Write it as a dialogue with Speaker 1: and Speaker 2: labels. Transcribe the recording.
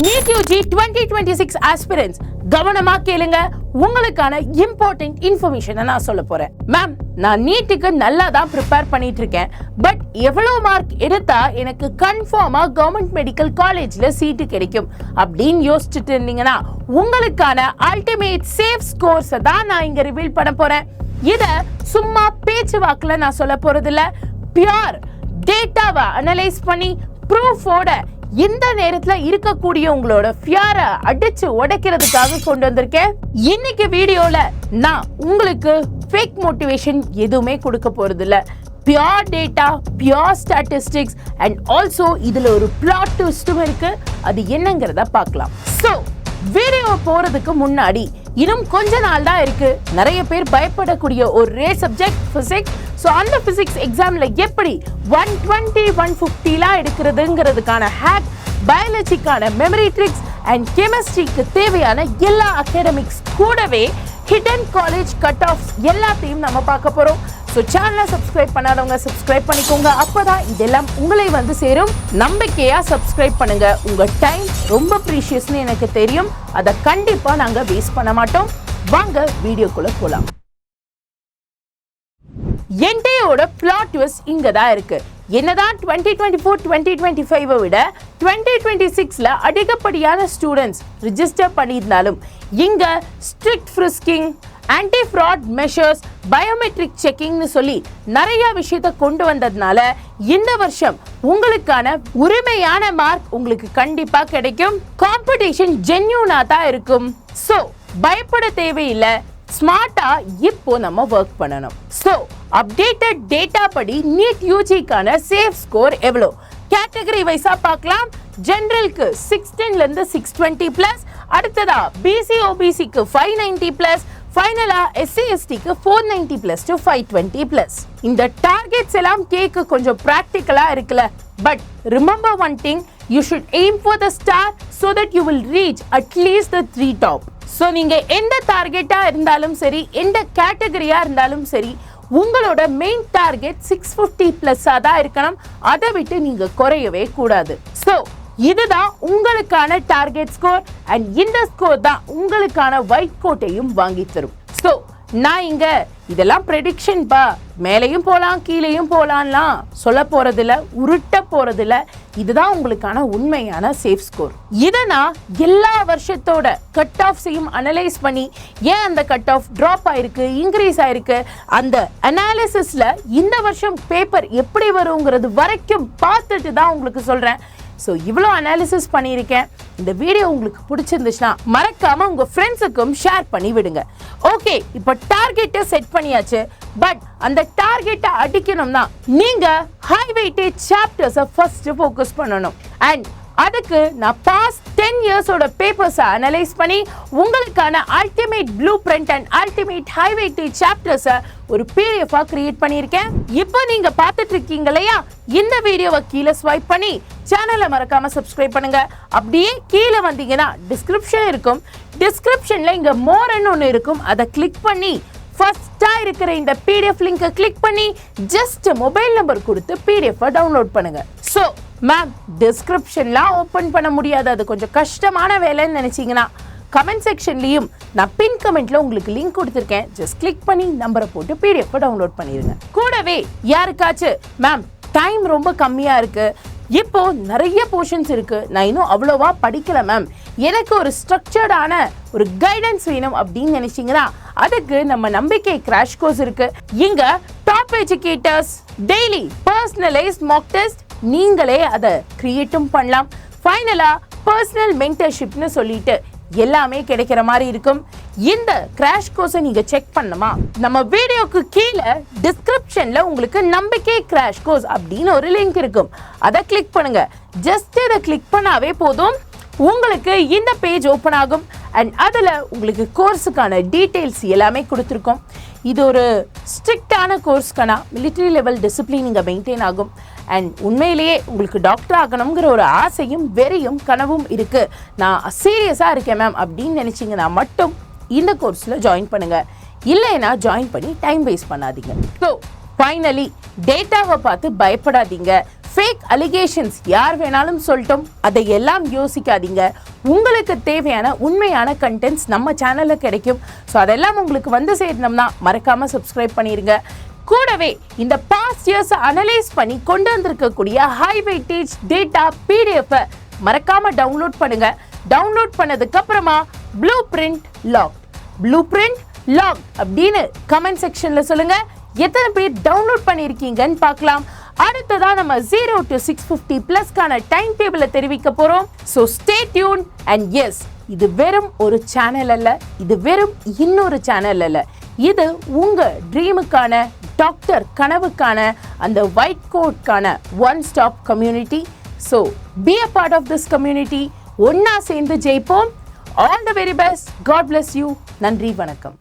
Speaker 1: NEET UG 2026 aspirants கவனமா கேளுங்க. உங்களுக்கான இம்பார்ட்டன்ட் இன்ஃபர்மேஷன் நான் சொல்ல போறேன். மேம், நான் நீட்டுக்கு நல்லா தான் ப்ரிப்பேர் பண்ணிட்டு இருக்கேன். பட் எவ்வளவு மார்க் எடுத்தா எனக்கு கன்ஃபார்மா கவர்மெண்ட் மெடிக்கல் காலேஜ்ல சீட்டு கிடைக்கும் அப்படின்னு யோசிச்சுட்டு இருந்தீங்கன்னா உங்களுக்கான அல்டிமேட் சேஃப் ஸ்கோர்ஸ் தான் நான் இங்க ரிவீல் பண்ண போறேன். இத சும்மா பேச்சு வாக்குல நான் சொல்ல போறது இல்ல, பியூர் டேட்டாவை அனலைஸ் பண்ணி ப்ரூஃபோட இந்த நேரத்துல இருக்கக்கூடிய உங்களோட ஃபியரை அடிச்சு உடைக்கிறதுக்காக கொண்டு வந்திருக்கேன். இன்னைக்கு வீடியோல நான் உங்களுக்கு ஃபேக் மோட்டிவேஷன் எதுவுமே கொடுக்க போறது இல்ல. Pure data, pure statistics and also இதுல ஒரு பிளாட் ட்விஸ்டும் இருக்கு. அது என்னங்கிறத பார்க்கலாம். சோ வீடியோ போறதுக்கு முன்னாடி இன்னும் கொஞ்ச நாள் தான் இருக்கு. நிறைய பேர் பயப்படக்கூடிய ஒரு சப்ஜெக்ட் பிசிக்ஸ். ஸோ அந்த பிசிக்ஸ் எக்ஸாம்ல எப்படி 120 150 எடுக்கிறதுங்கிறதுக்கான ஹேக், பயாலஜிக்கான மெமரி ட்ரிக்ஸ் அண்ட் கெமிஸ்ட்ரிக்கு தேவையான எல்லா அகாடமிக்ஸ் கூடவே ஹிடன் காலேஜ் கட் ஆஃப்ஸ் எல்லாத்தையும் நம்ம பார்க்க போறோம். ஸோ சேனலை சப்ஸ்கிரைப் பண்ணாதவங்க சப்ஸ்கிரைப் பண்ணிக்கோங்க. அப்போதான் இதெல்லாம் உங்களை வந்து சேரும். நம்பிக்கையா சப்ஸ்கிரைப் பண்ணுங்க. உங்க டைம் ரொம்ப ப்ரீஷியஸ்னு எனக்கு தெரியும். அதை கண்டிப்பா நாங்க வேஸ்ட் பண்ண மாட்டோம். வாங்க வீடியோக்குள்ள போலாம். என்டேயோட பிளாட் ட்விஸ்ட் இங்க தான் இருக்கு. என்னதான் 2024 2025 விட 2026ல அதிகப்படியான ஸ்டூடெண்ட்ஸ் ரிஜிஸ்டர் பண்ணியிருந்தாலும் இங்க strict frisking, anti fraud measures, biometric செக்கிங்னு சொல்லி நிறைய விஷயத்தை கொண்டு வந்ததுனால இந்த வருஷம் உங்களுக்கான உரிமையான மார்க் உங்களுக்கு கண்டிப்பா கிடைக்கும். காம்படிஷன் ஜென்யூனா தான் இருக்கும். ஸோ பயப்பட தேவையில்லை. ஸ்மார்ட்டா இப்போ நம்ம ஒர்க் பண்ணணும். ஸோ அப்டேட்டட் டேட்டா படி நீட் யூஜிக்கான சேஃப் ஸ்கோர் எவ்வளோ கேட்டகரி வைஸா பார்க்கலாம். ஜெனரலுக்கு 610 இருந்து 620 பிளஸ், அடுத்ததா பிசி ஓபிசிக்கு 590 பிளஸ், ஃபைனலா எஸ்சி எஸ்டிக்கு 490 பிளஸ் டு 520 பிளஸ். இந்த டார்கெட்ஸ் எல்லாம் கேட்க கொஞ்சம் பிராக்டிக்கலா இருக்குல்ல. But remember one thing, you should aim for the star so that you will reach at least the 3 top. So நீங்க எந்த டார்கெட்டா இருந்தாலும் சரி, எந்த கேட்டகரியா இருந்தாலும் சரி, உங்களோட மெயின் டார்கெட் 650 பிளஸ்ஸா தான் இருக்கணும். அதை விட்டு நீங்க குறையவே கூடாது. ஸோ இதுதான் உங்களுக்கான டார்கெட் ஸ்கோர் அண்ட் இந்த ஸ்கோர் தான் உங்களுக்கான ஒயிட் கோட்டையும் வாங்கி தரும். ஸோ நான் இங்க இதெல்லாம் ப்ரெடிக்ஷன் பா, மேலையும் போகலாம் கீழேயும் போகலாம்லாம் சொல்ல போறதில்ல, உருட்ட போறதில்ல. இதுதான் உங்களுக்கான உண்மையான சேஃப் ஸ்கோர். இதை நான் எல்லா வருஷத்தோட கட் ஆஃப்ஸையும் அனலைஸ் பண்ணி ஏன் அந்த கட் ஆஃப் ட்ராப் ஆயிருக்கு, இன்க்ரீஸ் ஆயிருக்கு, அந்த அனாலிசிஸ்ல இந்த வருஷம் பேப்பர் எப்படி வருங்கிறது வரைக்கும் பார்த்துட்டு தான் உங்களுக்கு சொல்றேன். ஸோ இவ்வளோ அனாலிசிஸ் பண்ணியிருக்கேன். இந்த வீடியோ உங்களுக்கு பிடிச்சிருந்துச்சுன்னா மறக்காம உங்க ஃப்ரெண்ட்ஸுக்கும் ஷேர் பண்ணி விடுங்க. ஓகே, இப்போ டார்கெட்டை செட் பண்ணியாச்சு. பட் அந்த டார்கெட்டை அடிக்கணும்னா நீங்க ஹை வெயிட்டேஜ் சாப்டர்ஸை ஃபர்ஸ்ட் ஃபோக்கஸ் பண்ணணும். அண்ட் அதுக்கு நான் பாஸ்ட் 10 இயர்ஸோட பேப்பர்ஸை அனலைஸ் பண்ணி உங்களுக்கான ultimate blueprint and ultimate high weightage சாப்டர்ஸை ஒரு பிடிஎஃபா கிரியேட் பண்ணியிருக்கேன். இப்போ நீங்க பார்த்துட்டு இருக்கீங்க இல்லையா, இந்த வீடியோவை கீழே ஸ்வைப் பண்ணி சேனலை மறக்காம சப்ஸ்கிரைப் பண்ணுங்க. அப்படியே கீழே வந்தீங்கன்னா டிஸ்கிரிப்ஷன் இருக்கும். டிஸ்கிரிப்ஷன்ல இங்க மோர்ன்னு ஒன்று இருக்கும். அதை கிளிக் பண்ணி ஃபர்ஸ்டா இருக்கிற இந்த பிடிஎஃப் லிங்கை கிளிக் பண்ணி ஜஸ்ட் மொபைல் நம்பர் கொடுத்து பிடிஎஃப் டவுன்லோட் பண்ணுங்க. ஸோ மேம், டிஸ்கிரிப்ஷன்லாம் ஓப்பன் பண்ண முடியாது, அது கொஞ்சம் கஷ்டமான வேலைன்னு நினைச்சீங்கன்னா கமெண்ட் செக்ஷன்லையும் நான் பின் கமெண்ட்ல உங்களுக்கு லிங்க் கொடுத்துருக்கேன். ஜஸ்ட் கிளிக் பண்ணி நம்பரை போட்டு பிடிஎஃப் டவுன்லோட் பண்ணிடுங்க. கூடவே யாருக்காச்சும் மேம் டைம் ரொம்ப கம்மியா இருக்கு, இப்போ நிறைய போர்ஷன்ஸ் இருக்கு, நான் இன்னும் அவ்வளோவா படிக்கல மேம், எனக்கு ஒரு ஸ்ட்ரக்சர்டான ஒரு கைடன்ஸ் வேணும் அப்படின்னு நினைச்சீங்கன்னா அதுக்கு நம்ம நம்பிக்கை கிராஷ் கோர்ஸ் இருக்கு. இங்க top educators daily personalised Mach test, நீங்களே அதை கிரியேட்டும் பண்ணலாம். ஃபைனலா பர்சனல் மென்டர்ஷிப்னு சொல்லிட்டு எல்லாமே கிடைக்கிற மாதிரி இருக்கும். இந்த கிராஷ் கோர்ஸை நீங்க செக் பண்ணணுமா, நம்ம வீடியோக்கு கீழே டிஸ்கிரிப்ஷன்ல உங்களுக்கு நம்பிக்கை கிராஷ் கோர்ஸ் அப்படின்னு ஒரு லிங்க் இருக்கும். அதை கிளிக் பண்ணுங்க. ஜஸ்ட் இதை கிளிக் பண்ணாவே போதும், உங்களுக்கு இந்த பேஜ் ஓப்பன் ஆகும். அண்ட் அதில் உங்களுக்கு கோர்ஸுக்கான டீட்டெயில்ஸ் எல்லாமே கொடுத்துருக்கோம். இது ஒரு ஸ்ட்ரிக்டான கோர்ஸ்க்கான மிலிட்ரி லெவல் டிசிப்ளின் இங்கே மெயின்டைன் ஆகும். அண்ட் உண்மையிலேயே உங்களுக்கு டாக்டர் ஆகணுங்கிற ஒரு ஆசையும் வெறியும் கனவும் இருக்குது, நான் சீரியஸாக இருக்கேன் மேம் அப்படின்னு நினச்சிங்கன்னா மட்டும் இந்த கோர்ஸில் ஜாயின் பண்ணுங்கள். இல்லைன்னா ஜாயின் பண்ணி டைம் வேஸ்ட் பண்ணாதீங்க. ஸோ ஃபைனலி டேட்டாவை பார்த்து பயப்படாதீங்க. ஃபேக் அலிகேஷன்ஸ் யார் வேணாலும் சொல்லட்டும், அதை எல்லாம் யோசிக்காதீங்க. உங்களுக்கு தேவையான உண்மையான கண்டென்ட்ஸ் நம்ம சேனலில் கிடைக்கும். ஸோ அதெல்லாம் உங்களுக்கு வந்து சேரணும்னா மறக்காமல் சப்ஸ்கிரைப் பண்ணிடுங்க. கூடவே இந்த பாஸ்ட் இயர்ஸ் அனலைஸ் பண்ணி கொண்டு வந்திருக்கக்கூடிய ஹை வெயிட்டேஜ் டேட்டா PDF மறக்காமல் டவுன்லோட் பண்ணுங்க. டவுன்லோட் பண்ணதுக்கு அப்புறமா ப்ளூ பிரிண்ட் லாக் அப்படின்னு கமெண்ட் செக்ஷனில் சொல்லுங்க. எத்தனை பேர் டவுன்லோட் பண்ணியிருக்கீங்கன்னு பார்க்கலாம். அடுத்ததான் நம்ம 0 to 650 பிளஸ்க்கான டைம் டேபிளை தெரிவிக்க போறோம். So stay tune. And yes, இது வெறும் ஒரு சேனல் அல்ல, இது வெறும் இன்னொரு சேனல் அல்ல, இது உங்க ட்ரீமுக்கான, டாக்டர் கனவுக்கான, அந்த ஒயிட் கோட்கான one stop community. So be a part of this community. ஒன்னா சேர்ந்து ஜெயிப்போம். All the very best. God bless you. நன்றி, வணக்கம்.